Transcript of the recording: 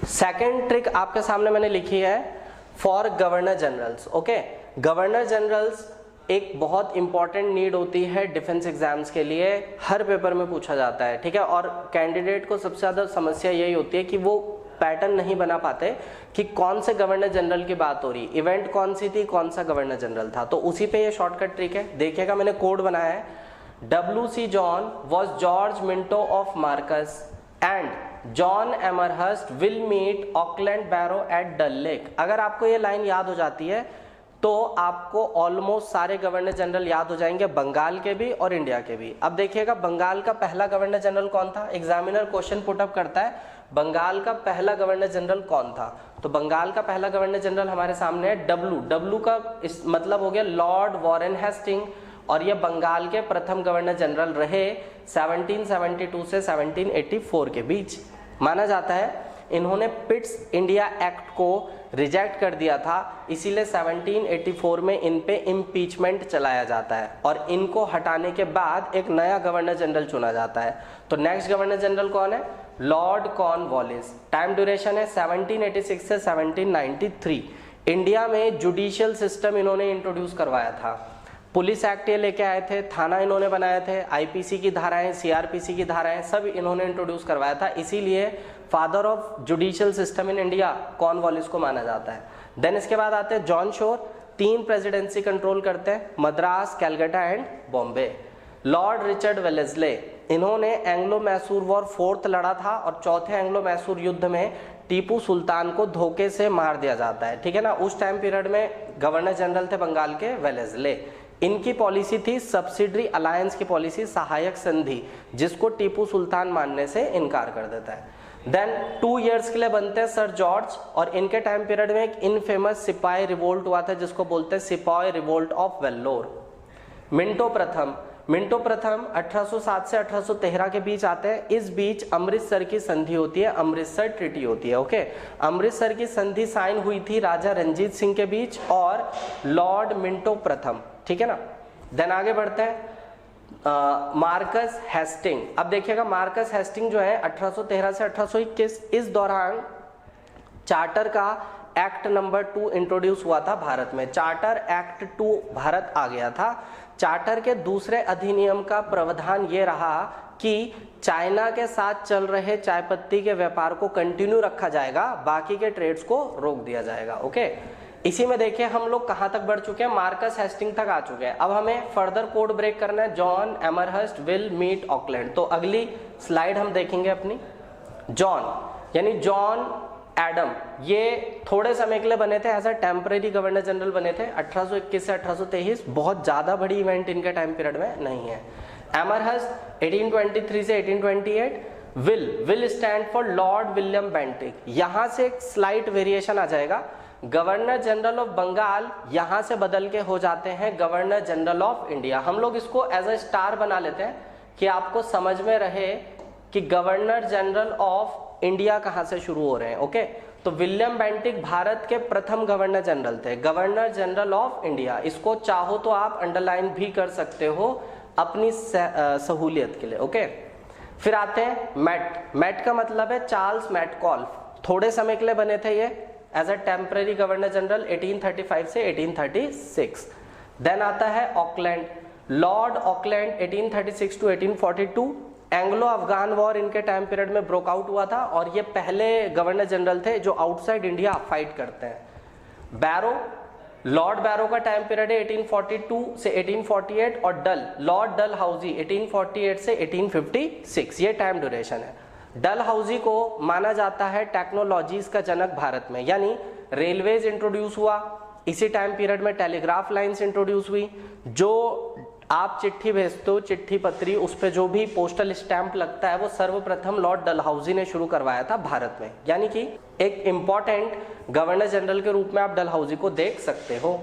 Second trick आपके सामने मैंने लिखी है for governor generals. Okay, governor generals एक बहुत इंपॉर्टेंट नीड होती है डिफेंस एग्जाम्स के लिए, हर पेपर में पूछा जाता है, ठीक है। और कैंडिडेट को सबसे ज़्यादा समस्या यही होती है कि वो पैटर्न नहीं बना पाते कि कौन से गवर्नर जनरल की बात हो रही, इवेंट कौन सी थी, कौन सा गवर्नर जनरल था। तो उसी पे ये शॉर्टकट ट्रिक है। देखिएगा मैंने कोड बनाया है, W.C. John was George Minto of Marcus and John Amherst will meet Auckland Barrow at Dull Lake। अगर आपको ये लाइन याद हो जाती है तो आपको ऑलमोस्ट सारे गवर्नर जनरल याद हो जाएंगे, बंगाल के भी और इंडिया के भी। अब देखिएगा बंगाल का पहला गवर्नर जनरल कौन था, एग्जामिनर क्वेश्चन पुट अप करता है बंगाल का पहला गवर्नर जनरल कौन था। तो बंगाल का पहला गवर्नर जनरल हमारे सामने है W का इस मतलब हो गया लॉर्ड वॉरेन हेस्टिंग, और ये बंगाल के प्रथम गवर्नर जनरल रहे 1772 से 1784 के बीच। माना जाता है इन्होंने पिट्स इंडिया एक्ट को रिजेक्ट कर दिया था, इसीलिए 1784 में इन पे इम्पीचमेंट चलाया जाता है और इनको हटाने के बाद एक नया गवर्नर जनरल चुना जाता है। तो नेक्स्ट गवर्नर जनरल कौन है, लॉर्ड कॉर्नवालिस। टाइम ड्यूरेशन है 1786 से 1793। इंडिया में जुडिशियल सिस्टम इन्होंने इंट्रोड्यूस करवाया था, पुलिस एक्ट ये लेके आए थे, थाना इन्होंने बनाए थे, आईपीसी की धाराएं, सीआरपीसी की धाराएं सब इन्होंने इंट्रोड्यूस करवाया था, इसीलिए father of judicial system in India Cornwallis को माना जाता है। देन इसके बाद आते हैं जॉन शोर, 3 प्रेसिडेंसी कंट्रोल करते हैं, Madras, Calcutta and Bombay. Lord Richard Wellesley, इन्होंने एंग्लो मैसूर वॉर 4th लड़ा था और चौथे एंग्लो मैसूर युद्ध में टीपू सुल्तान को धोखे से मार दिया जाता है, ठीक है ना। उस टाइम पीरियड में गवर्नर जनरल थे बंगाल के वेलेस्ले। इनकी पॉलिसी थी सब्सिडरी अलायंस की पॉलिसी, सहायक संधि, जिसको टीपू सुल्तान मानने से इनकार कर देता है। देन 2 इयर्स के लिए बनते हैं सर जॉर्ज, और इनके टाइम पीरियड में एक इनफेमस सिपाही रिवोल्ट हुआ था जिसको बोलते हैं सिपाही रिवोल्ट ऑफ वेल्लोर। मिंटो प्रथम 1807 से 1813 के बीच आते हैं। इस बीच अमृतसर की संधि होती है, अमृतसर ट्रीटी होती है। ओके, अमृतसर की संधि साइन हुई थी राजा रंजीत सिंह के बीच और लॉर्ड मिंटो प्रथम, ठीक है ना। देन आगे बढ़ते हैं मार्कस हेस्टिंग। अब देखिएगा मार्कस हेस्टिंग जो है 1813 से 1821, इस दौरान चार्टर का एक्ट नंबर 2 इंट्रोड्यूस हुआ था भारत में। चार्टर एक्ट 2 भारत आ गया था। चार्टर के दूसरे अधिनियम का प्रावधान ये रहा कि चाइना के साथ चल रहे चाय पत्ती के व्यापार को कंटिन्यू रखा जाएगा, बाकी के ट्रेड्स को रोक दिया जाएगा। ओके, इसी में देखिए हम लोग कहां तक बढ़ चुके हैं, मार्कस हेस्टिंग तक आ चुके हैं। अब हमें फर्दर कोड ब्रेक करना है, जॉन एमरहर्स्ट विल मीट ऑकलैंड। तो अगली स्लाइड हम देखेंगे अपनी। जॉन यानी जॉन एडम, ये थोड़े समय के लिए बने थे, as a temporary governor general बने थे 1821 से 1823। बहुत ज्यादा बड़ी इवेंट इनके टाइम पीरियड में नहीं है। एमरहर्स्ट 1823 से 1828। Will stand for Lord William Bentinck. यहां से एक स्लाइट वेरिएशन आ जाएगा, गवर्नर जनरल ऑफ बंगाल यहां से बदल के हो जाते हैं गवर्नर जनरल ऑफ इंडिया। हम लोग इसको एज अ स्टार बना लेते हैं कि आपको समझ में रहे कि गवर्नर जनरल ऑफ इंडिया कहां से शुरू हो रहे हैं। ओके, तो विलियम बेंटिक भारत के प्रथम गवर्नर जनरल थे, गवर्नर जनरल ऑफ इंडिया। इसको चाहो तो आप अंडरलाइन भी कर सकते हो अपनी सहूलियत के लिए। ओके, फिर आते हैं मैट का मतलब है चार्ल्स मैटकॉल्फ। थोड़े समय के लिए बने थे ये as a temporary governor general 1835 से 1836। देन आता है Auckland, Lord Auckland 1836 to 1842। Anglo Afghan war इनके टाइम पीरियड में ब्रोक आउट हुआ था और ये पहले गवर्नर जनरल थे जो आउटसाइड इंडिया फाइट करते हैं। बैरो, लॉर्ड बैरो का टाइम पीरियड है 1842 से 1848 और लॉर्ड डल हाउजी 1848 से 1856, ये टाइम ड्यूरेशन है। डल हाउजी को माना जाता है टेक्नोलॉजीज का जनक भारत में, यानी रेलवेज इंट्रोड्यूस हुआ इसी टाइम पीरियड में, टेलीग्राफ लाइंस इंट्रोड्यूस हुई, जो आप चिट्ठी भेजते हो चिट्ठी पत्री उस पर जो भी पोस्टल स्टैंप लगता है वो सर्वप्रथम लॉर्ड डलहाउजी ने शुरू करवाया था भारत में। यानी कि एक इंपॉर्टेंट गवर्नर जनरल के रूप में आप डलहाउजी को देख सकते हो।